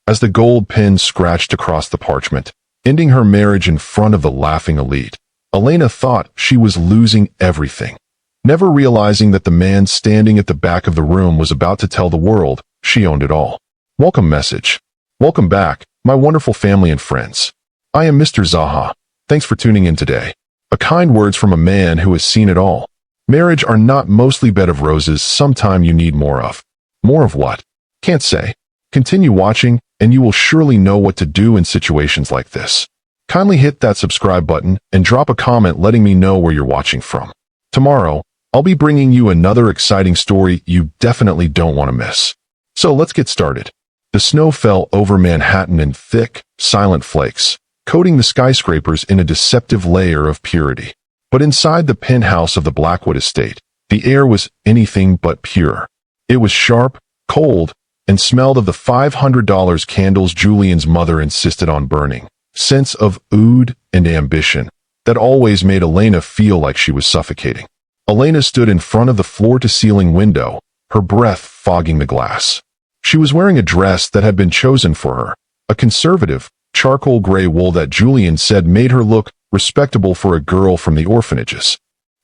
as the gold pin scratched across the parchment, ending her marriage in front of the laughing elite. Elena thought she was losing everything, never realizing that the man standing at the back of the room was about to tell the world she owned it all. Welcome message. Welcome back, my wonderful family and friends. I am Mr. Zaha. Thanks for tuning in today. A kind words from a man who has seen it all. Marriage are not mostly bed of roses. Sometime you need more of. More of what? Can't say. Continue watching, and you will surely know what to do in situations like this. Kindly hit that subscribe button and drop a comment letting me know where you're watching from. Tomorrow, I'll be bringing you another exciting story you definitely don't want to miss. So let's get started. The snow fell over Manhattan in thick, silent flakes, coating the skyscrapers in a deceptive layer of purity. But inside the penthouse of the Blackwood estate, the air was anything but pure. It was sharp, cold, and smelled of the $500 candles Julian's mother insisted on burning. Sense of oud and ambition that always made Elena feel like she was suffocating. Elena stood in front of the floor-to-ceiling window, her breath fogging the glass. She was wearing a dress that had been chosen for her, a conservative, charcoal gray wool that Julian said made her look respectable for a girl from the orphanages.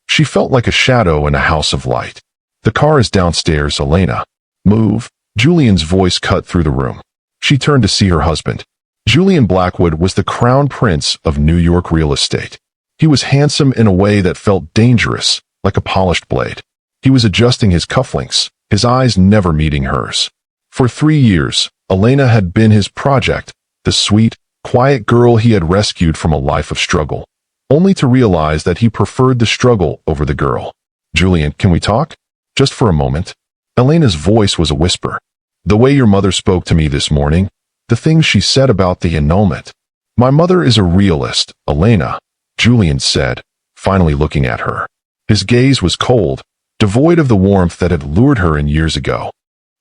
She felt like a shadow in a house of light. The car is downstairs, Elena. Move. Julian's voice cut through the room. She turned to see her husband. Julian Blackwood was the crown prince of New York real estate. He was handsome in a way that felt dangerous, like a polished blade. He was adjusting his cufflinks, his eyes never meeting hers. For 3 years, Elena had been his project, the sweet, quiet girl he had rescued from a life of struggle, only to realize that he preferred the struggle over the girl. Julian, can we talk? Just for a moment. Elena's voice was a whisper. The way your mother spoke to me this morning, the things she said about the annulment. My mother is a realist, Elena, Julian said, finally looking at her. His gaze was cold, devoid of the warmth that had lured her in years ago.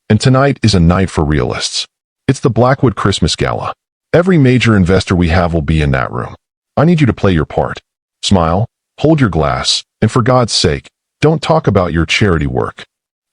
And tonight is a night for realists. It's the Blackwood Christmas Gala. Every major investor we have will be in that room. I need you to play your part. Smile, hold your glass, and for God's sake, don't talk about your charity work.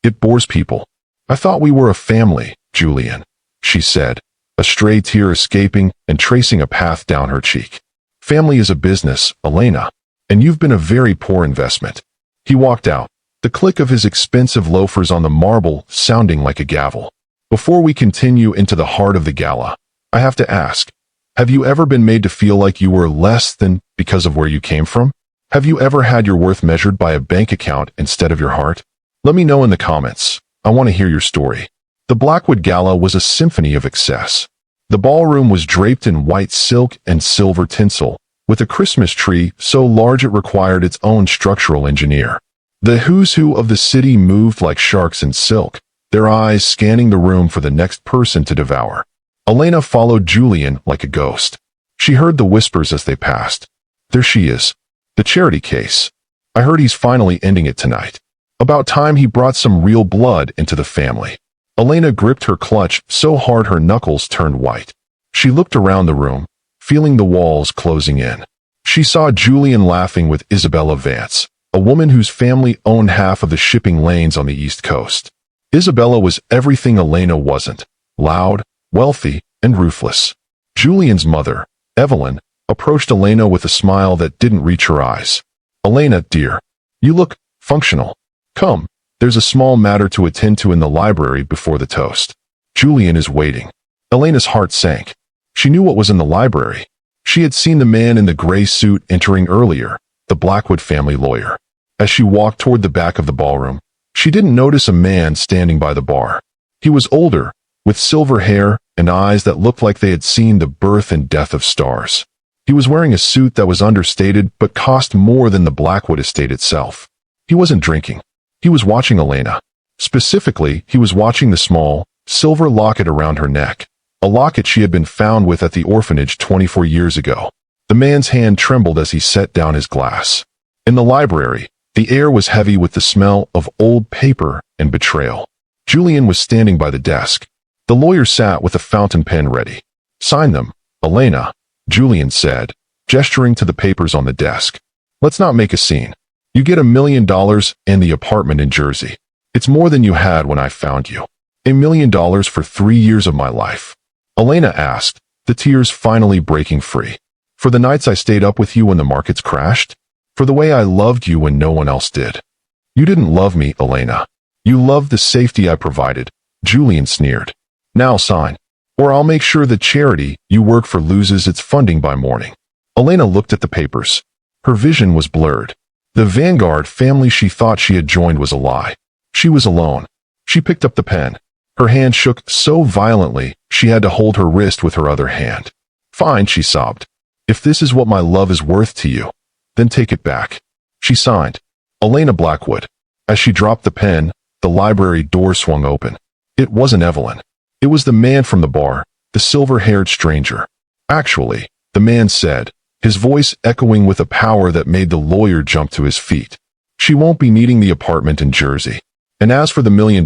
It bores people. I thought we were a family, Julian, she said, a stray tear escaping and tracing a path down her cheek. Family is a business, Elena, and you've been a very poor investment. He walked out, the click of his expensive loafers on the marble sounding like a gavel. Before we continue into the heart of the gala, I have to ask, have you ever been made to feel like you were less than because of where you came from? Have you ever had your worth measured by a bank account instead of your heart? Let me know in the comments. I want to hear your story. The Blackwood Gala was a symphony of excess. The ballroom was draped in white silk and silver tinsel, with a Christmas tree so large it required its own structural engineer. The who's who of the city moved like sharks in silk, their eyes scanning the room for the next person to devour. Elena followed Julian like a ghost. She heard the whispers as they passed. There she is. The charity case. I heard he's finally ending it tonight. About time he brought some real blood into the family. Elena gripped her clutch so hard her knuckles turned white. She looked around the room, feeling the walls closing in. She saw Julian laughing with Isabella Vance, a woman whose family owned half of the shipping lanes on the East Coast. Isabella was everything Elena wasn't: loud, wealthy, and ruthless. Julian's mother, Evelyn, approached Elena with a smile that didn't reach her eyes. Elena, dear, you look functional. Come, there's a small matter to attend to in the library before the toast. Julian is waiting. Elena's heart sank. She knew what was in the library. She had seen the man in the gray suit entering earlier, the Blackwood family lawyer. As she walked toward the back of the ballroom, she didn't notice a man standing by the bar. He was older, with silver hair and eyes that looked like they had seen the birth and death of stars. He was wearing a suit that was understated but cost more than the Blackwood estate itself. He wasn't drinking. He was watching Elena. Specifically, he was watching the small, silver locket around her neck, a locket she had been found with at the orphanage 24 years ago. The man's hand trembled as he set down his glass. In the library, the air was heavy with the smell of old paper and betrayal. Julian was standing by the desk. The lawyer sat with a fountain pen ready. Sign them, Elena, Julian said, gesturing to the papers on the desk. Let's not make a scene. You get $1 million and the apartment in Jersey. It's more than you had when I found you. $1 million for 3 years of my life. Elena asked, the tears finally breaking free. For the nights I stayed up with you when the markets crashed? For the way I loved you when no one else did? You didn't love me, Elena. You loved the safety I provided, Julian sneered. Now sign, or I'll make sure the charity you work for loses its funding by morning. Elena looked at the papers. Her vision was blurred. The Vanguard family she thought she had joined was a lie. She was alone. She picked up the pen. Her hand shook so violently she had to hold her wrist with her other hand. Fine, she sobbed. If this is what my love is worth to you, then take it back. She signed, Elena Blackwood. As she dropped the pen, the library door swung open. It wasn't Evelyn. It was the man from the bar, the silver-haired stranger. Actually, the man said, his voice echoing with a power that made the lawyer jump to his feet. She won't be needing the apartment in Jersey. And as for the $1 million,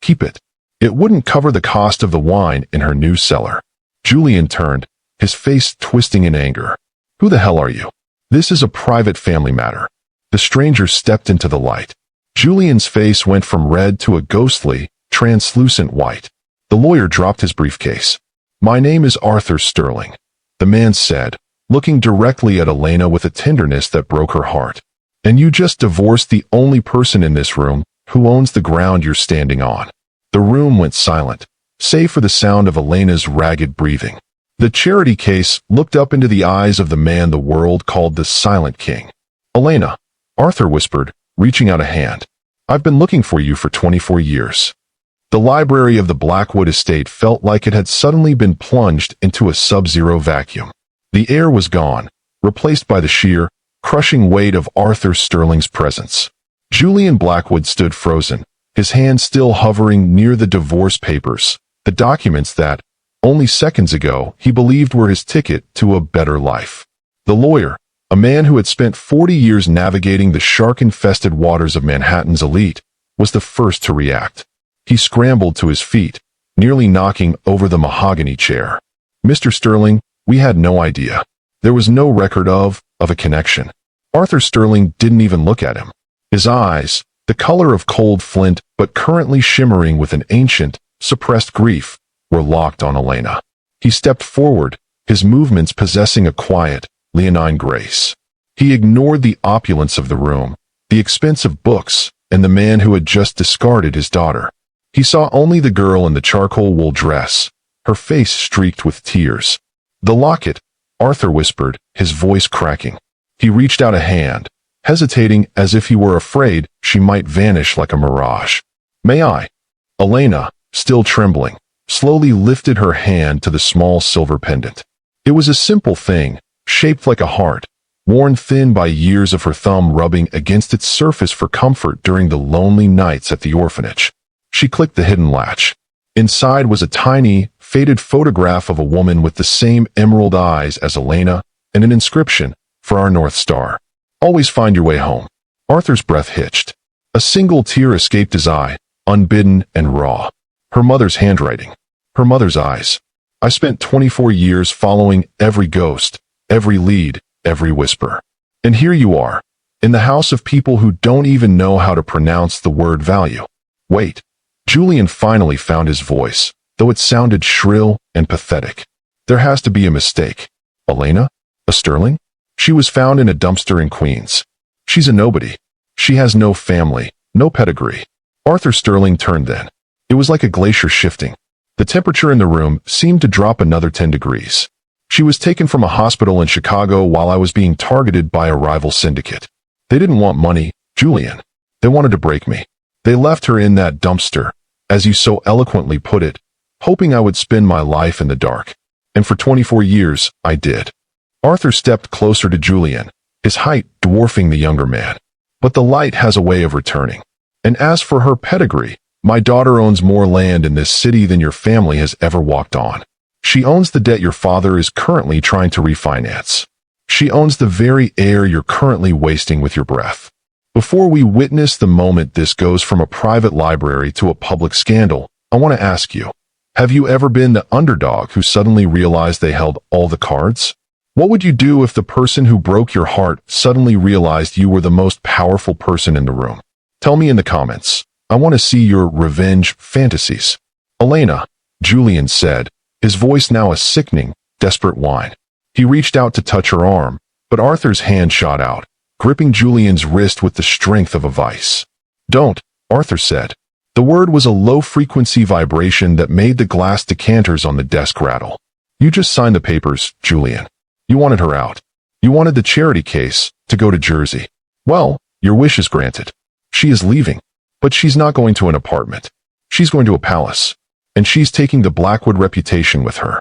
keep it. It wouldn't cover the cost of the wine in her new cellar. Julian turned, his face twisting in anger. Who the hell are you? This is a private family matter. The stranger stepped into the light. Julian's face went from red to a ghostly, translucent white. The lawyer dropped his briefcase. My name is Arthur Sterling, the man said, looking directly at Elena with a tenderness that broke her heart. And you just divorced the only person in this room who owns the ground you're standing on. The room went silent, save for the sound of Elena's ragged breathing. The charity case looked up into the eyes of the man the world called the Silent King. Elena, Arthur whispered, reaching out a hand. I've been looking for you for 24 years. The library of the Blackwood estate felt like it had suddenly been plunged into a sub-zero vacuum. The air was gone, replaced by the sheer, crushing weight of Arthur Sterling's presence. Julian Blackwood stood frozen, his hand still hovering near the divorce papers, the documents that, only seconds ago, he believed were his ticket to a better life. The lawyer, a man who had spent 40 years navigating the shark-infested waters of Manhattan's elite, was the first to react. He scrambled to his feet, nearly knocking over the mahogany chair. Mr. Sterling, we had no idea. There was no record of a connection. Arthur Sterling didn't even look at him. His eyes, the color of cold flint but currently shimmering with an ancient, suppressed grief, were locked on Elena. He stepped forward, his movements possessing a quiet, leonine grace. He ignored the opulence of the room, the expensive books, and the man who had just discarded his daughter. He saw only the girl in the charcoal wool dress, her face streaked with tears. The locket, Arthur whispered, his voice cracking. He reached out a hand, hesitating as if he were afraid she might vanish like a mirage. May I? Elena, still trembling, slowly lifted her hand to the small silver pendant. It was a simple thing, shaped like a heart, worn thin by years of her thumb rubbing against its surface for comfort during the lonely nights at the orphanage. She clicked the hidden latch. Inside was a tiny, faded photograph of a woman with the same emerald eyes as Elena and an inscription, for our North Star. Always find your way home. Arthur's breath hitched. A single tear escaped his eye, unbidden and raw. Her mother's handwriting. Her mother's eyes. I spent 24 years following every ghost, every lead, every whisper. And here you are, in the house of people who don't even know how to pronounce the word value. Wait. Julian finally found his voice, though it sounded shrill and pathetic. There has to be a mistake. Elena? A Sterling? She was found in a dumpster in Queens. She's a nobody. She has no family, no pedigree. Arthur Sterling turned then. It was like a glacier shifting. The temperature in the room seemed to drop another 10 degrees. She was taken from a hospital in Chicago while I was being targeted by a rival syndicate. They didn't want money, Julian. They wanted to break me. They left her in that dumpster, as you so eloquently put it, hoping I would spend my life in the dark. And for 24 years, I did. Arthur stepped closer to Julian, his height dwarfing the younger man. But the light has a way of returning. And as for her pedigree, my daughter owns more land in this city than your family has ever walked on. She owns the debt your father is currently trying to refinance. She owns the very air you're currently wasting with your breath. Before we witness the moment this goes from a private library to a public scandal, I want to ask you, have you ever been the underdog who suddenly realized they held all the cards? What would you do if the person who broke your heart suddenly realized you were the most powerful person in the room? Tell me in the comments. I want to see your revenge fantasies. Elena, Julian said, his voice now a sickening, desperate whine. He reached out to touch her arm, but Arthur's hand shot out, gripping Julian's wrist with the strength of a vice. "Don't," Arthur said. The word was a low-frequency vibration that made the glass decanters on the desk rattle. "You just signed the papers, Julian. You wanted her out. You wanted the charity case to go to Jersey. Well, your wish is granted. She is leaving, but she's not going to an apartment. She's going to a palace, and she's taking the Blackwood reputation with her."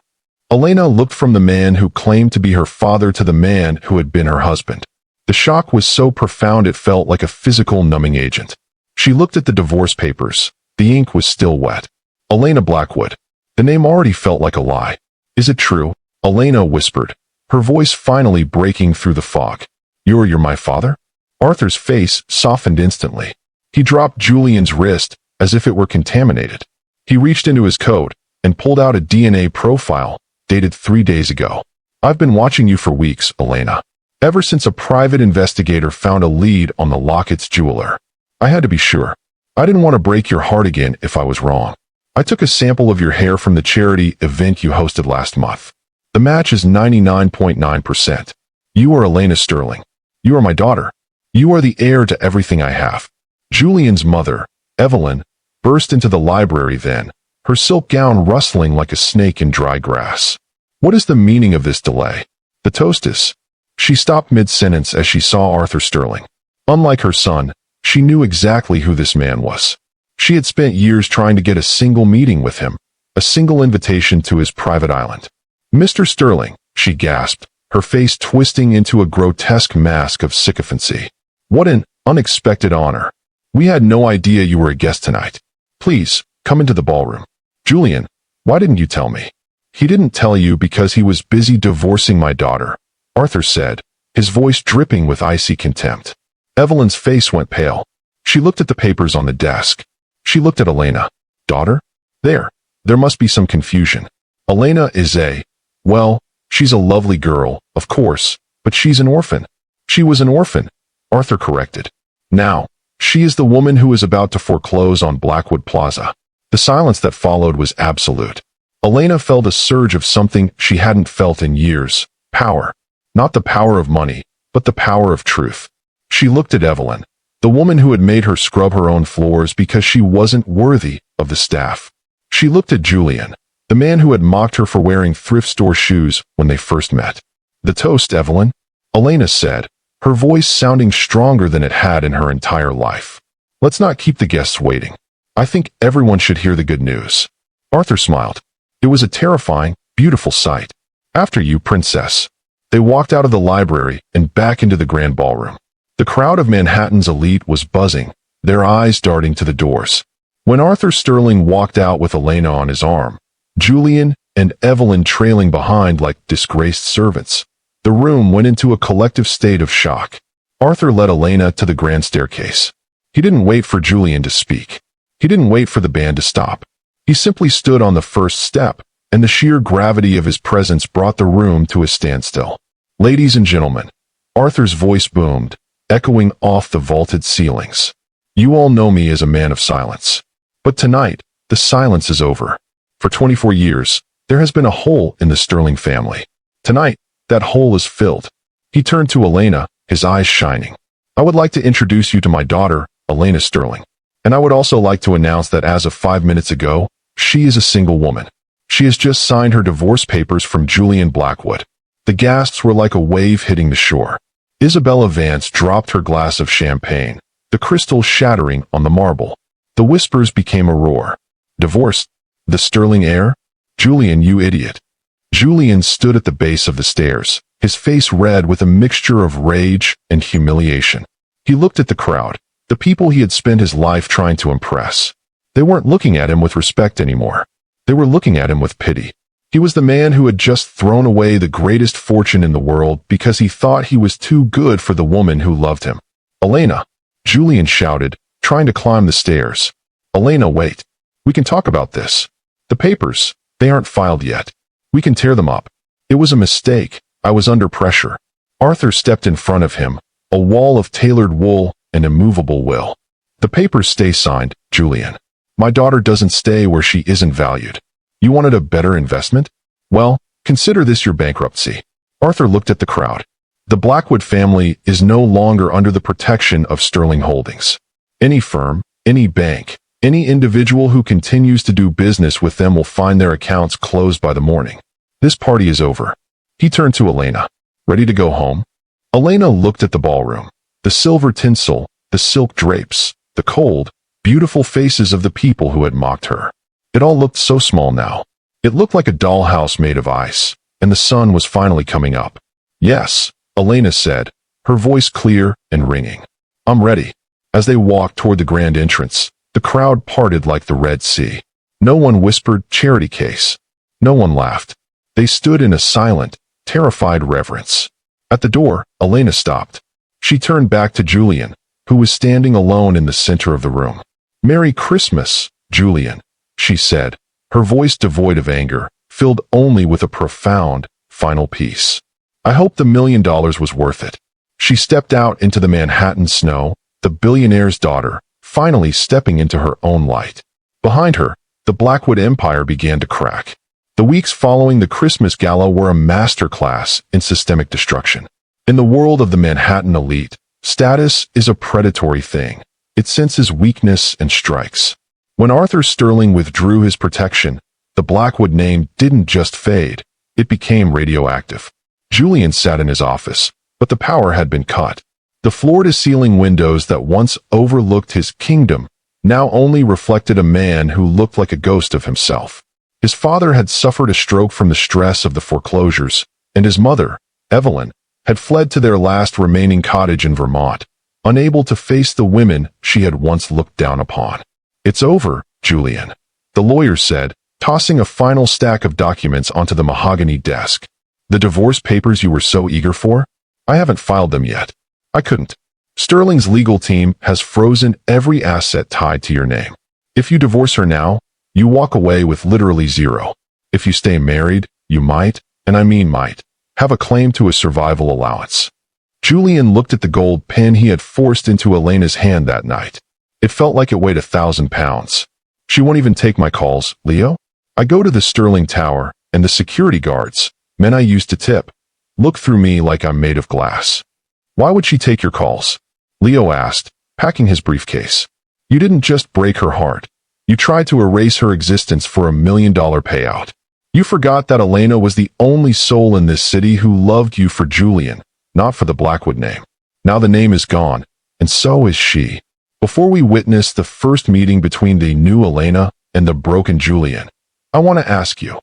Elena looked from the man who claimed to be her father to the man who had been her husband. The shock was so profound it felt like a physical numbing agent. She looked at the divorce papers. The ink was still wet. Elena Blackwood. The name already felt like a lie. "Is it true?" Elena whispered, her voice finally breaking through the fog. You're my father?" Arthur's face softened instantly. He dropped Julian's wrist as if it were contaminated. He reached into his coat and pulled out a DNA profile dated 3 days ago. "I've been watching you for weeks, Elena. Ever since a private investigator found a lead on the Lockett's jeweler. I had to be sure. I didn't want to break your heart again if I was wrong. I took a sample of your hair from the charity event you hosted last month. The match is 99.9%. You are Elena Sterling. You are my daughter. You are the heir to everything I have." Julian's mother, Evelyn, burst into the library then, her silk gown rustling like a snake in dry grass. "What is the meaning of this delay? The toast is—" She stopped mid-sentence as she saw Arthur Sterling. Unlike her son, she knew exactly who this man was. She had spent years trying to get a single meeting with him, a single invitation to his private island. "Mr. Sterling," she gasped, her face twisting into a grotesque mask of sycophancy. "What an unexpected honor. We had no idea you were a guest tonight. Please, come into the ballroom." "Julian, why didn't you tell me?" "He didn't tell you because he was busy divorcing my daughter," Arthur said, his voice dripping with icy contempt. Evelyn's face went pale. She looked at the papers on the desk. She looked at Elena. "Daughter? There must be some confusion. Elena is well, she's a lovely girl, of course, but she's an orphan." "She was an orphan," Arthur corrected. "Now, she is the woman who is about to foreclose on Blackwood Plaza." The silence that followed was absolute. Elena felt a surge of something she hadn't felt in years. Power. Not the power of money, but the power of truth. She looked at Evelyn, the woman who had made her scrub her own floors because she wasn't worthy of the staff. She looked at Julian, the man who had mocked her for wearing thrift store shoes when they first met. "The toast, Evelyn," Elena said, her voice sounding stronger than it had in her entire life. "Let's not keep the guests waiting. I think everyone should hear the good news." Arthur smiled. It was a terrifying, beautiful sight. "After you, princess." They walked out of the library and back into the grand ballroom. The crowd of Manhattan's elite was buzzing, their eyes darting to the doors. When Arthur Sterling walked out with Elena on his arm, Julian and Evelyn trailing behind like disgraced servants, the room went into a collective state of shock. Arthur led Elena to the grand staircase. He didn't wait for Julian to speak. He didn't wait for the band to stop. He simply stood on the first step, and the sheer gravity of his presence brought the room to a standstill. "Ladies and gentlemen," Arthur's voice boomed, echoing off the vaulted ceilings. "You all know me as a man of silence. But tonight, the silence is over. For 24 years, there has been a hole in the Sterling family. Tonight, that hole is filled." He turned to Elena, his eyes shining. "I would like to introduce you to my daughter, Elena Sterling. And I would also like to announce that as of 5 minutes ago, she is a single woman. She has just signed her divorce papers from Julian Blackwood." The gasps were like a wave hitting the shore. Isabella Vance dropped her glass of champagne, the crystal shattering on the marble. The whispers became a roar. "Divorced? The Sterling heir? Julian, you idiot." Julian stood at the base of the stairs, his face red with a mixture of rage and humiliation. He looked at the crowd, the people he had spent his life trying to impress. They weren't looking at him with respect anymore. They were looking at him with pity. He was the man who had just thrown away the greatest fortune in the world because he thought he was too good for the woman who loved him. "Elena!" Julian shouted, trying to climb the stairs. "Elena, wait. We can talk about this. The papers, they aren't filed yet. We can tear them up. It was a mistake. I was under pressure." Arthur stepped in front of him, a wall of tailored wool and immovable will. "The papers stay signed, Julian. My daughter doesn't stay where she isn't valued. You wanted a better investment? Well, consider this your bankruptcy. Arthur looked at the crowd. The Blackwood family is no longer under the protection of Sterling Holdings. Any firm, any bank, any individual who continues to do business with them will find their accounts closed by the morning. This party is over. He turned to Elena. Ready to go home? Elena looked at the ballroom. The silver tinsel, the silk drapes, the cold, beautiful faces of the people who had mocked her. It all looked so small now. It looked like a dollhouse made of ice, and the sun was finally coming up. Yes, Elena said, her voice clear and ringing. I'm ready. As they walked toward the grand entrance, the crowd parted like the Red Sea. No one whispered charity case. No one laughed. They stood in a silent, terrified reverence. At the door, Elena stopped. She turned back to Julian, who was standing alone in the center of the room. Merry Christmas, Julian, she said, her voice devoid of anger, filled only with a profound, final peace. I hope the $1 million was worth it. She stepped out into the Manhattan snow, the billionaire's daughter, finally stepping into her own light. Behind her, the Blackwood empire began to crack. The weeks following the Christmas gala were a masterclass in systemic destruction. In the world of the Manhattan elite, status is a predatory thing. It senses weakness and strikes. When Arthur Sterling withdrew his protection, the Blackwood name didn't just fade, it became radioactive. Julian sat in his office, but the power had been cut. The floor-to-ceiling windows that once overlooked his kingdom now only reflected a man who looked like a ghost of himself. His father had suffered a stroke from the stress of the foreclosures, and his mother, Evelyn, had fled to their last remaining cottage in Vermont, unable to face the women she had once looked down upon. It's over, Julian, the lawyer said, tossing a final stack of documents onto the mahogany desk. The divorce papers you were so eager for? I haven't filed them yet. I couldn't. Sterling's legal team has frozen every asset tied to your name. If you divorce her now, you walk away with literally zero. If you stay married, you might, and I mean might, have a claim to a survival allowance. Julian looked at the gold pin he had forced into Elena's hand that night. It felt like it weighed 1,000 pounds. She won't even take my calls, Leo. I go to the Sterling Tower, and the security guards, men I used to tip, look through me like I'm made of glass. Why would she take your calls? Leo asked, packing his briefcase. You didn't just break her heart. You tried to erase her existence for $1 million payout. You forgot that Elena was the only soul in this city who loved you for Julian, not for the Blackwood name. Now the name is gone, and so is she. Before we witness the first meeting between the new Elena and the broken Julian, I want to ask you,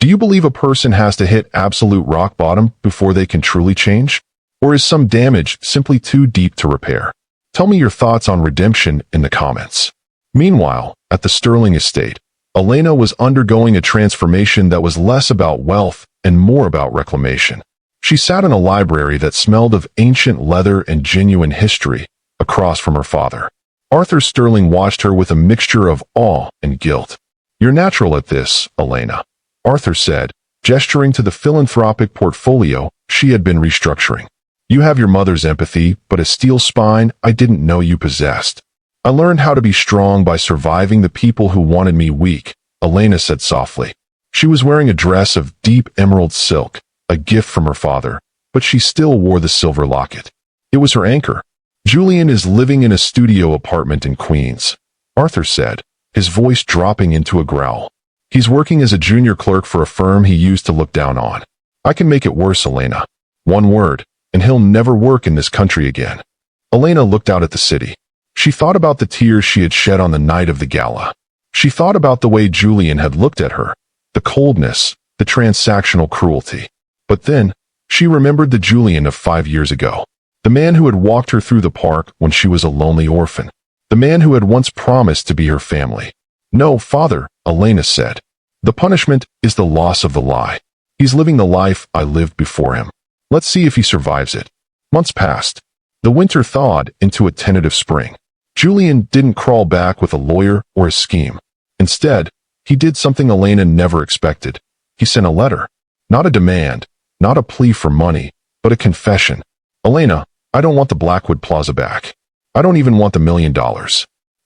do you believe a person has to hit absolute rock bottom before they can truly change? Or is some damage simply too deep to repair? Tell me your thoughts on redemption in the comments. Meanwhile, at the Sterling estate, Elena was undergoing a transformation that was less about wealth and more about reclamation. She sat in a library that smelled of ancient leather and genuine history, across from her father. Arthur Sterling watched her with a mixture of awe and guilt. You're natural at this, Elena, Arthur said, gesturing to the philanthropic portfolio she had been restructuring. You have your mother's empathy, but a steel spine I didn't know you possessed. I learned how to be strong by surviving the people who wanted me weak, Elena said softly. She was wearing a dress of deep emerald silk, a gift from her father, but she still wore the silver locket. It was her anchor. Julian is living in a studio apartment in Queens, Arthur said, his voice dropping into a growl. He's working as a junior clerk for a firm he used to look down on. I can make it worse, Elena. One word, and he'll never work in this country again. Elena looked out at the city. She thought about the tears she had shed on the night of the gala. She thought about the way Julian had looked at her, the coldness, the transactional cruelty. But then, she remembered the Julian of 5 years ago. The man who had walked her through the park when she was a lonely orphan. The man who had once promised to be her family. No, father, Elena said. The punishment is the loss of the lie. He's living the life I lived before him. Let's see if he survives it. Months passed. The winter thawed into a tentative spring. Julian didn't crawl back with a lawyer or a scheme. Instead, he did something Elena never expected. He sent a letter. Not a demand, not a plea for money, but a confession. Elena, I don't want the Blackwood Plaza back. I don't even want the $1 million.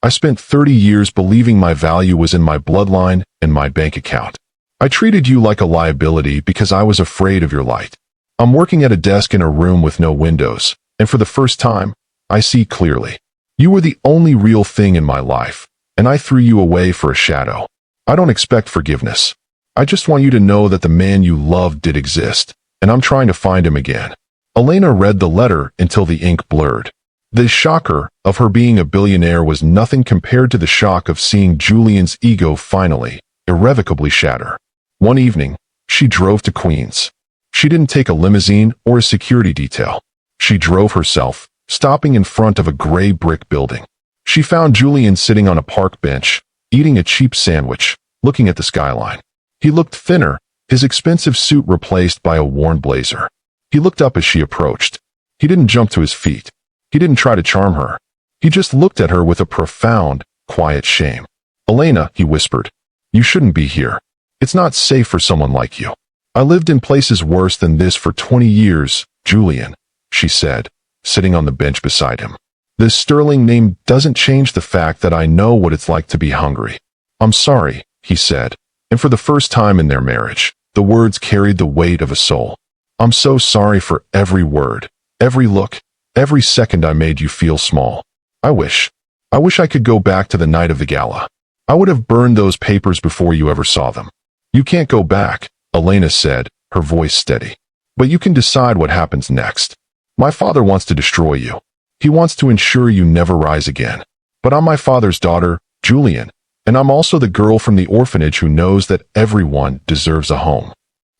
I spent 30 years believing my value was in my bloodline and my bank account. I treated you like a liability because I was afraid of your light. I'm working at a desk in a room with no windows, and for the first time, I see clearly. You were the only real thing in my life, and I threw you away for a shadow. I don't expect forgiveness. I just want you to know that the man you loved did exist, and I'm trying to find him again." Elena read the letter until the ink blurred. The shocker of her being a billionaire was nothing compared to the shock of seeing Julian's ego finally, irrevocably shatter. One evening, she drove to Queens. She didn't take a limousine or a security detail. She drove herself, stopping in front of a gray brick building. She found Julian sitting on a park bench, eating a cheap sandwich, looking at the skyline. He looked thinner, his expensive suit replaced by a worn blazer. He looked up as she approached. He didn't jump to his feet. He didn't try to charm her. He just looked at her with a profound, quiet shame. "Elena," he whispered, "you shouldn't be here. It's not safe for someone like you." "I lived in places worse than this for 20 years, Julian," she said, sitting on the bench beside him. "This sterling name doesn't change the fact that I know what it's like to be hungry." "I'm sorry," he said, and for the first time in their marriage, the words carried the weight of a soul. "I'm so sorry for every word, every look, every second I made you feel small. I wish I could go back to the night of the gala. I would have burned those papers before you ever saw them." "You can't go back," Elena said, her voice steady. "But you can decide what happens next. My father wants to destroy you. He wants to ensure you never rise again. But I'm my father's daughter, Julian, and I'm also the girl from the orphanage who knows that everyone deserves a home."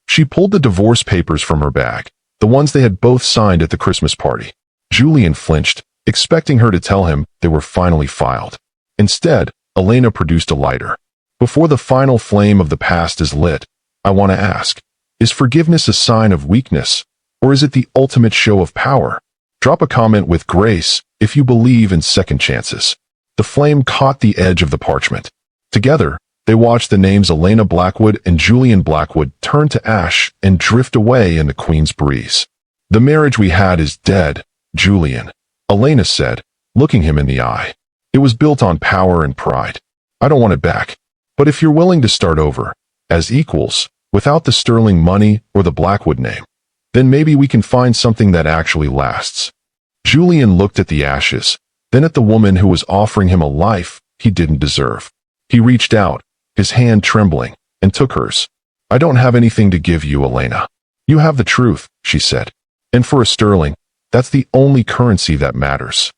She pulled the divorce papers from her bag, the ones they had both signed at the Christmas party. Julian flinched, expecting her to tell him they were finally filed. Instead, Elena produced a lighter. "Before the final flame of the past is lit, I want to ask, is forgiveness a sign of weakness, or is it the ultimate show of power? Drop a comment with grace if you believe in second chances." The flame caught the edge of the parchment. Together, they watched the names Elena Blackwood and Julian Blackwood turn to ash and drift away in the Queen's breeze. "The marriage we had is dead, Julian," Elena said, looking him in the eye. "It was built on power and pride. I don't want it back. But if you're willing to start over, as equals, without the sterling money or the Blackwood name, then maybe we can find something that actually lasts." Julian looked at the ashes, then at the woman who was offering him a life he didn't deserve. He reached out, his hand trembling, and took hers. "I don't have anything to give you, Elena. You have the truth," she said. "And for a sterling, that's the only currency that matters."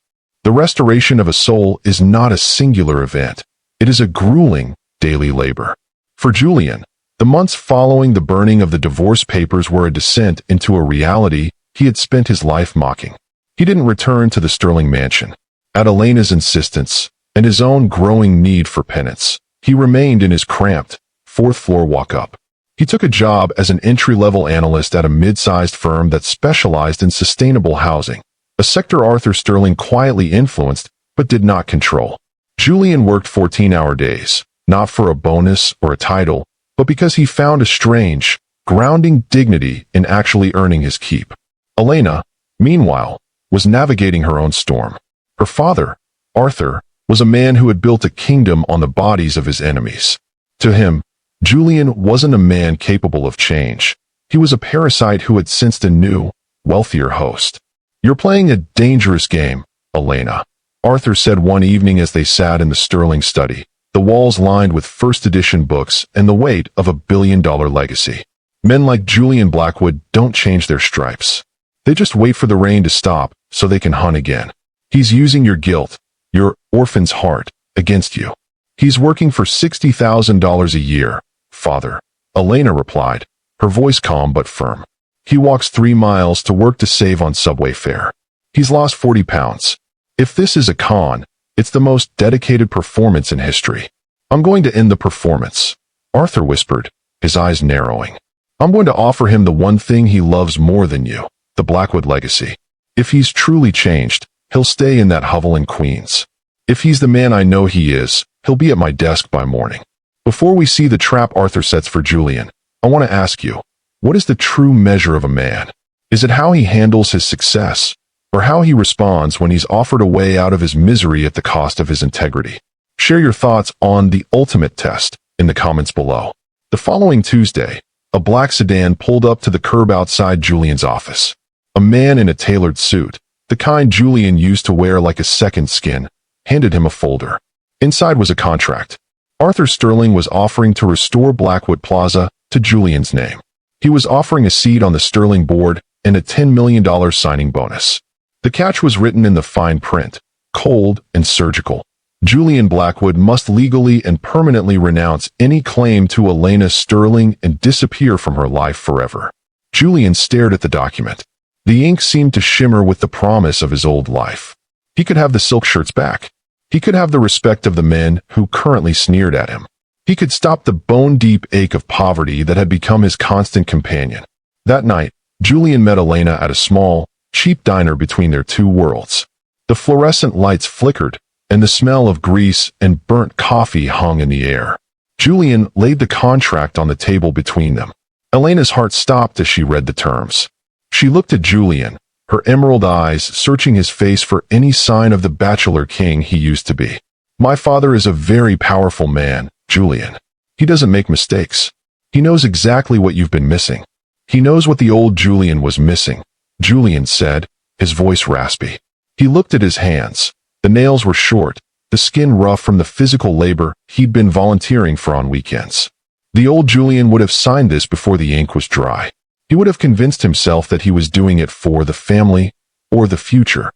The restoration of a soul is not a singular event. It is a grueling, daily labor. For Julian, the months following the burning of the divorce papers were a descent into a reality he had spent his life mocking. He didn't return to the Sterling mansion. At Elena's insistence, and his own growing need for penance, he remained in his cramped, fourth-floor walk-up. He took a job as an entry-level analyst at a mid-sized firm that specialized in sustainable housing, a sector Arthur Sterling quietly influenced but did not control. Julian worked 14-hour days, not for a bonus or a title, but because he found a strange, grounding dignity in actually earning his keep. Elena, meanwhile, was navigating her own storm. Her father, Arthur, was a man who had built a kingdom on the bodies of his enemies. To him, Julian wasn't a man capable of change. He was a parasite who had sensed a new, wealthier host. "You're playing a dangerous game, Elena," Arthur said one evening as they sat in the Sterling study, the walls lined with first-edition books and the weight of a billion-dollar legacy. "Men like Julian Blackwood don't change their stripes. They just wait for the rain to stop so they can hunt again. He's using your guilt, your orphan's heart, against you. He's working for $60,000 a year, father," Elena replied, her voice calm but firm. "He walks 3 miles to work to save on subway fare. He's lost 40 pounds. If this is a con, it's the most dedicated performance in history." "I'm going to end the performance," Arthur whispered, his eyes narrowing. "I'm going to offer him the one thing he loves more than you, the Blackwood legacy. If he's truly changed, he'll stay in that hovel in Queens. If he's the man I know he is, he'll be at my desk by morning." Before we see the trap Arthur sets for Julian, I want to ask you, what is the true measure of a man? Is it how he handles his success, or how he responds when he's offered a way out of his misery at the cost of his integrity? Share your thoughts on the ultimate test in the comments below. The following Tuesday, a black sedan pulled up to the curb outside Julian's office. A man in a tailored suit, the kind Julian used to wear like a second skin, handed him a folder. Inside was a contract. Arthur Sterling was offering to restore Blackwood Plaza to Julian's name. He was offering a seat on the Sterling board and a $10 million signing bonus. The catch was written in the fine print, cold and surgical. Julian Blackwood must legally and permanently renounce any claim to Elena Sterling and disappear from her life forever. Julian stared at the document. The ink seemed to shimmer with the promise of his old life. He could have the silk shirts back. He could have the respect of the men who currently sneered at him. He could stop the bone-deep ache of poverty that had become his constant companion. That night, Julian met Elena at a small, cheap diner between their two worlds. The fluorescent lights flickered, and the smell of grease and burnt coffee hung in the air. Julian laid the contract on the table between them. Elena's heart stopped as she read the terms. She looked at Julian, her emerald eyes searching his face for any sign of the bachelor king he used to be. "My father is a very powerful man, Julian. He doesn't make mistakes. He knows exactly what you've been missing. He knows what the old Julian was missing," Julian said, his voice raspy. He looked at his hands. The nails were short, the skin rough from the physical labor he'd been volunteering for on weekends. The old Julian would have signed this before the ink was dry. He would have convinced himself that he was doing it for the family or the future.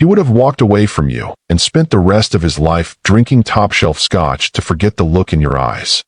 He would have walked away from you and spent the rest of his life drinking top-shelf scotch to forget the look in your eyes.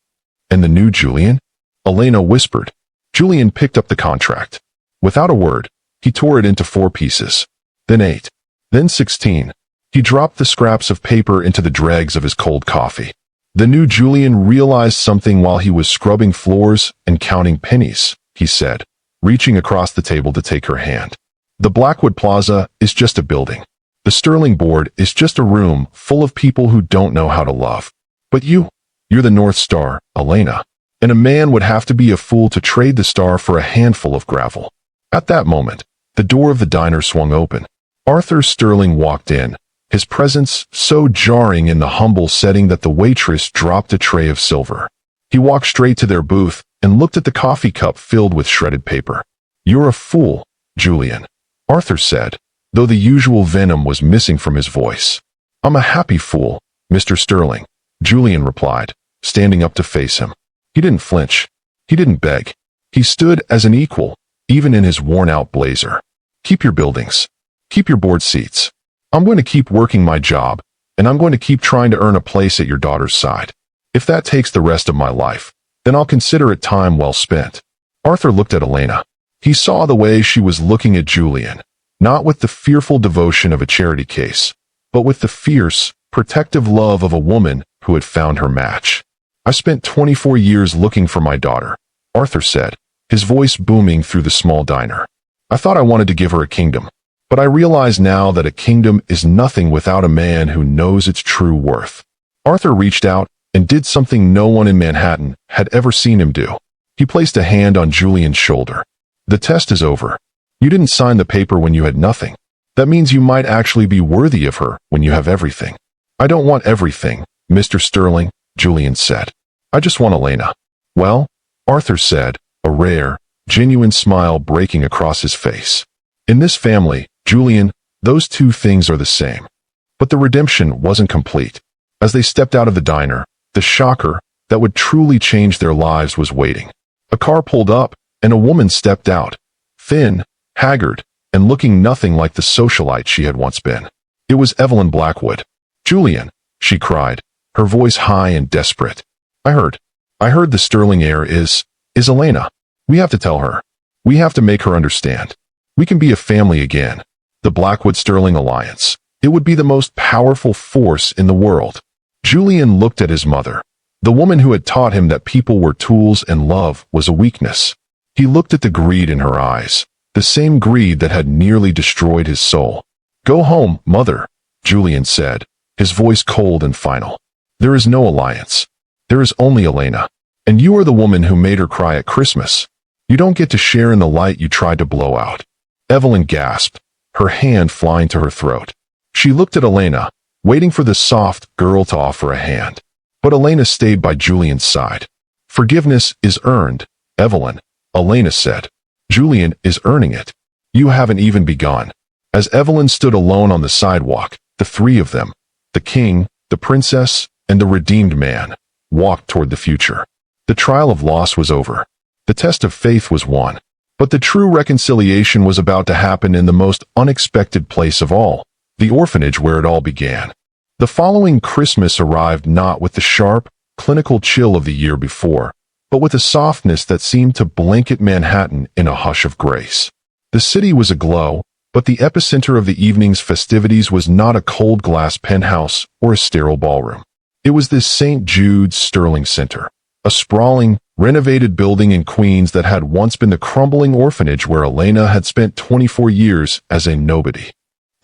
"And the new Julian?" Elena whispered. Julian picked up the contract. Without a word, he tore it into 4 pieces. Then 8. Then 16. He dropped the scraps of paper into the dregs of his cold coffee. The new Julian realized something while he was scrubbing floors and counting pennies, he said, reaching across the table to take her hand. "The Blackwood Plaza is just a building. The Sterling board is just a room full of people who don't know how to love. But you're the North Star, Elena. And a man would have to be a fool to trade the star for a handful of gravel." At that moment, the door of the diner swung open. Arthur Sterling walked in, his presence so jarring in the humble setting that the waitress dropped a tray of silver. He walked straight to their booth and looked at the coffee cup filled with shredded paper. "You're a fool, Julian," Arthur said, though the usual venom was missing from his voice. "I'm a happy fool, Mr. Sterling," Julian replied, standing up to face him. He didn't flinch. He didn't beg. He stood as an equal, even in his worn-out blazer. "Keep your buildings. Keep your board seats. I'm going to keep working my job, and I'm going to keep trying to earn a place at your daughter's side. If that takes the rest of my life, then I'll consider it time well spent." Arthur looked at Elena. He saw the way she was looking at Julian, not with the fearful devotion of a charity case, but with the fierce, protective love of a woman who had found her match. "I spent 24 years looking for my daughter," Arthur said, his voice booming through the small diner. "I thought I wanted to give her a kingdom, but I realize now that a kingdom is nothing without a man who knows its true worth." Arthur reached out and did something no one in Manhattan had ever seen him do. He placed a hand on Julian's shoulder. "The test is over. You didn't sign the paper when you had nothing. That means you might actually be worthy of her when you have everything." "I don't want everything, Mr. Sterling," Julian said. "I just want Elena." "Well," Arthur said, a rare, genuine smile breaking across his face. "In this family, Julian, those two things are the same." But the redemption wasn't complete. As they stepped out of the diner, the shocker that would truly change their lives was waiting. A car pulled up, and a woman stepped out, thin, haggard, and looking nothing like the socialite she had once been. It was Evelyn Blackwood. "Julian," she cried, her voice high and desperate. I heard the Sterling heir is Elena. We have to tell her. We have to make her understand. We can be a family again. The Blackwood-Sterling alliance. It would be the most powerful force in the world." Julian looked at his mother, the woman who had taught him that people were tools and love was a weakness. He looked at the greed in her eyes, the same greed that had nearly destroyed his soul. "Go home, mother," Julian said, his voice cold and final. "There is no alliance. There is only Elena. And you are the woman who made her cry at Christmas. You don't get to share in the light you tried to blow out." Evelyn gasped, her hand flying to her throat. She looked at Elena, waiting for the soft girl to offer a hand. But Elena stayed by Julian's side. Forgiveness is earned, Evelyn, Elena said. Julian is earning it. You haven't even begun. As Evelyn stood alone on the sidewalk, the three of them, the king, the princess, and the redeemed man, walked toward the future. The trial of loss was over. The test of faith was won. But the true reconciliation was about to happen in the most unexpected place of all, the orphanage where it all began. The following Christmas arrived not with the sharp, clinical chill of the year before, but with a softness that seemed to blanket Manhattan in a hush of grace. The city was aglow, but the epicenter of the evening's festivities was not a cold glass penthouse or a sterile ballroom. It was this St. Jude's Sterling Center, a sprawling, renovated building in Queens that had once been the crumbling orphanage where Elena had spent 24 years as a nobody.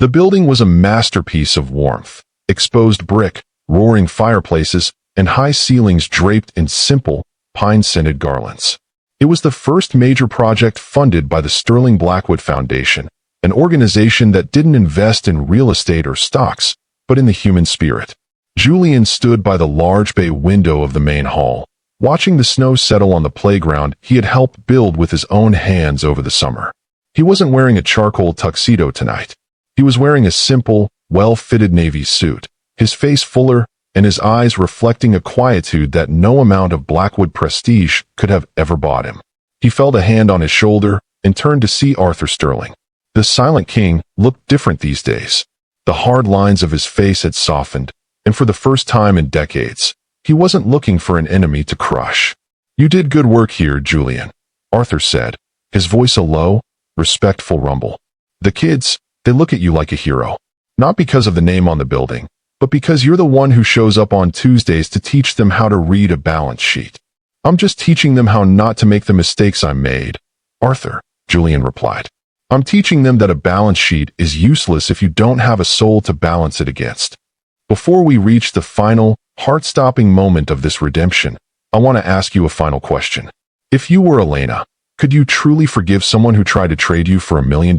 The building was a masterpiece of warmth, exposed brick, roaring fireplaces, and high ceilings draped in simple, pine-scented garlands. It was the first major project funded by the Sterling Blackwood Foundation, an organization that didn't invest in real estate or stocks, but in the human spirit. Julian stood by the large bay window of the main hall, watching the snow settle on the playground he had helped build with his own hands over the summer. He wasn't wearing a charcoal tuxedo tonight. He was wearing a simple, well-fitted navy suit, his face fuller and his eyes reflecting a quietude that no amount of Blackwood prestige could have ever bought him. He felt a hand on his shoulder and turned to see Arthur Sterling. The silent king looked different these days. The hard lines of his face had softened, and for the first time in decades, he wasn't looking for an enemy to crush. "You did good work here, Julian," Arthur said, his voice a low, respectful rumble. "The kids, they look at you like a hero. Not because of the name on the building, but because you're the one who shows up on Tuesdays to teach them how to read a balance sheet." "I'm just teaching them how not to make the mistakes I made, Arthur," Julian replied. "I'm teaching them that a balance sheet is useless if you don't have a soul to balance it against." Before we reach the final, heart-stopping moment of this redemption, I want to ask you a final question. If you were Elena, could you truly forgive someone who tried to trade you for $1 million?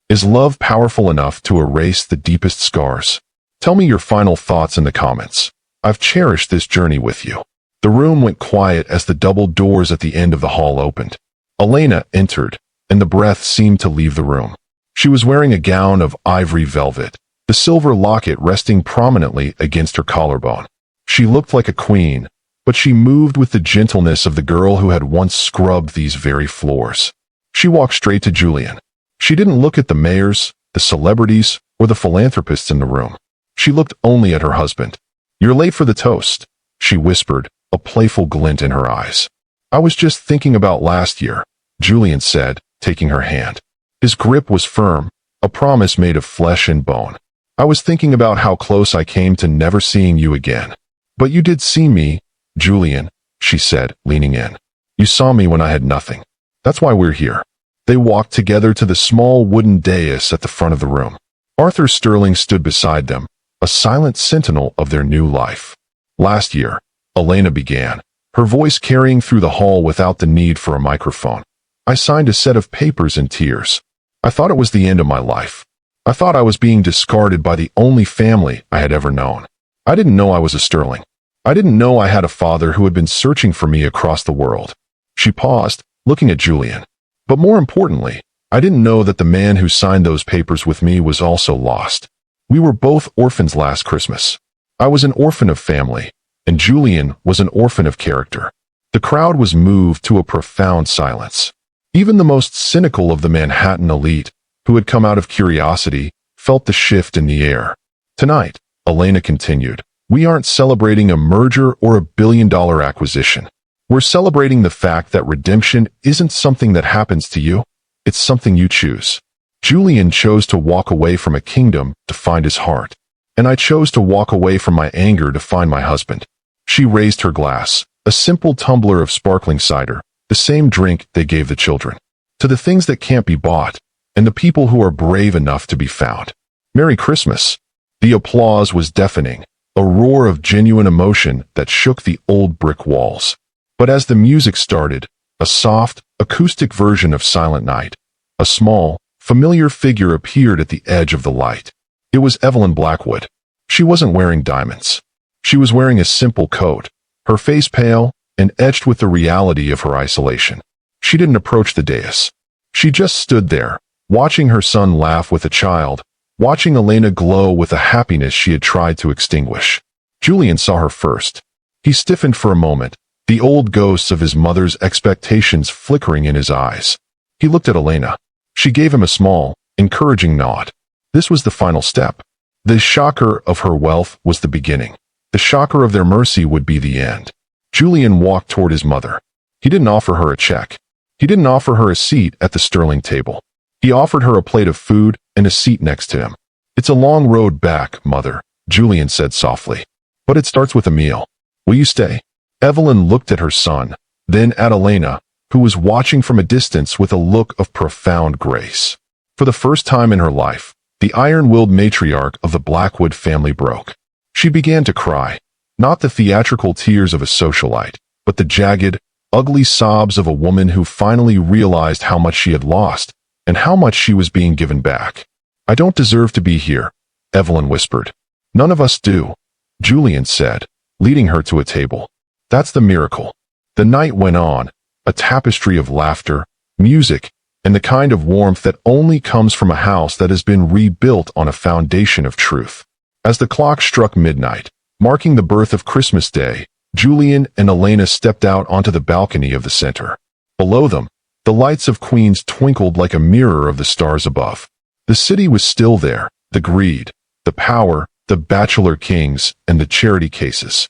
Is love powerful enough to erase the deepest scars? Tell me your final thoughts in the comments. I've cherished this journey with you. The room went quiet as the double doors at the end of the hall opened. Elena entered, and the breath seemed to leave the room. She was wearing a gown of ivory velvet, the silver locket resting prominently against her collarbone. She looked like a queen, but she moved with the gentleness of the girl who had once scrubbed these very floors. She walked straight to Julian. She didn't look at the mayors, the celebrities, or the philanthropists in the room. She looked only at her husband. "You're late for the toast," she whispered, a playful glint in her eyes. "I was just thinking about last year," Julian said, taking her hand. His grip was firm, a promise made of flesh and bone. "I was thinking about how close I came to never seeing you again." "But you did see me, Julian," she said, leaning in. "You saw me when I had nothing. That's why we're here." They walked together to the small wooden dais at the front of the room. Arthur Sterling stood beside them, a silent sentinel of their new life. "Last year," Elena began, her voice carrying through the hall without the need for a microphone, "I signed a set of papers in tears. I thought it was the end of my life. I thought I was being discarded by the only family I had ever known. I didn't know I was a Sterling. I didn't know I had a father who had been searching for me across the world." She paused, looking at Julian. "But more importantly, I didn't know that the man who signed those papers with me was also lost. We were both orphans last Christmas. I was an orphan of family, and Julian was an orphan of character." The crowd was moved to a profound silence. Even the most cynical of the Manhattan elite, who had come out of curiosity, felt the shift in the air. "Tonight," Elena continued, "we aren't celebrating a merger or a billion-dollar acquisition. We're celebrating the fact that redemption isn't something that happens to you. It's something you choose. Julian chose to walk away from a kingdom to find his heart, and I chose to walk away from my anger to find my husband." She raised her glass, a simple tumbler of sparkling cider, the same drink they gave the children. "To the things that can't be bought, and the people who are brave enough to be found. Merry Christmas." The applause was deafening, a roar of genuine emotion that shook the old brick walls. But as the music started, a soft, acoustic version of Silent Night, a small, familiar figure appeared at the edge of the light. It was Evelyn Blackwood. She wasn't wearing diamonds. She was wearing a simple coat, her face pale, and etched with the reality of her isolation. She didn't approach the dais. She just stood there, watching her son laugh with a child, watching Elena glow with a happiness she had tried to extinguish. Julian saw her first. He stiffened for a moment, the old ghosts of his mother's expectations flickering in his eyes. He looked at Elena. She gave him a small, encouraging nod. This was the final step. The shocker of her wealth was the beginning. The shocker of their mercy would be the end. Julian walked toward his mother. He didn't offer her a check. He didn't offer her a seat at the Sterling table. He offered her a plate of food and a seat next to him. "It's a long road back, Mother," Julian said softly. "But it starts with a meal. Will you stay?" Evelyn looked at her son, then at Elena, who was watching from a distance with a look of profound grace. For the first time in her life, the iron-willed matriarch of the Blackwood family broke. She began to cry, not the theatrical tears of a socialite, but the jagged, ugly sobs of a woman who finally realized how much she had lost and how much she was being given back. "I don't deserve to be here," Evelyn whispered. "None of us do," Julian said, leading her to a table. "That's the miracle." The night went on, a tapestry of laughter, music, and the kind of warmth that only comes from a house that has been rebuilt on a foundation of truth. As the clock struck midnight, marking the birth of Christmas Day, Julian and Elena stepped out onto the balcony of the center. Below them, the lights of Queens twinkled like a mirror of the stars above. The city was still there, the greed, the power, the bachelor kings, and the charity cases.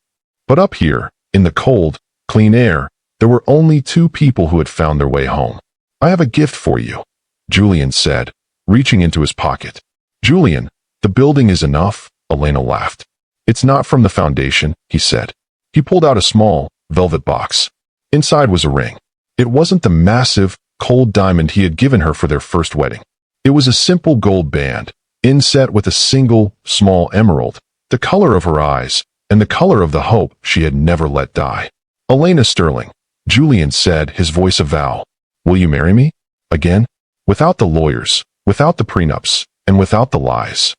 But up here, in the cold, clean air, there were only two people who had found their way home. "I have a gift for you," Julian said, reaching into his pocket. "Julian, the building is enough," Elena laughed. "It's not from the foundation," he said. He pulled out a small, velvet box. Inside was a ring. It wasn't the massive, cold diamond he had given her for their first wedding. It was a simple gold band, inset with a single, small emerald, the color of her eyes, and the color of the hope she had never let die. "Elena Sterling," Julian said, his voice a vow. "Will you marry me?" Again, without the lawyers, without the prenups, and without the lies.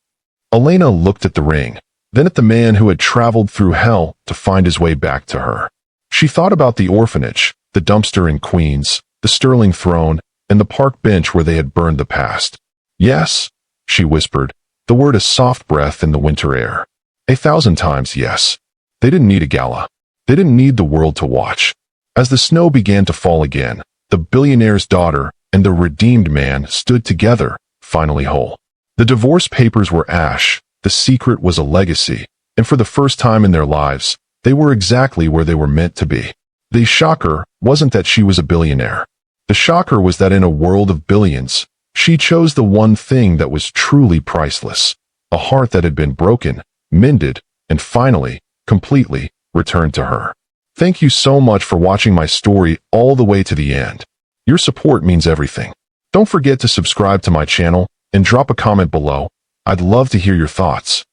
Elena looked at the ring, then at the man who had traveled through hell to find his way back to her. She thought about the orphanage, the dumpster in Queens, the Sterling throne, and the park bench where they had burned the past. "Yes," she whispered, the word a soft breath in the winter air. 1,000 times yes. They didn't need a gala. They didn't need the world to watch. As the snow began to fall again, the billionaire's daughter and the redeemed man stood together, finally whole. The divorce papers were ash, the secret was a legacy, and for the first time in their lives, they were exactly where they were meant to be. The shocker wasn't that she was a billionaire. The shocker was that in a world of billions, she chose the one thing that was truly priceless, a heart that had been broken, mended, and finally, completely, returned to her. Thank you so much for watching my story all the way to the end. Your support means everything. Don't forget to subscribe to my channel and drop a comment below. I'd love to hear your thoughts.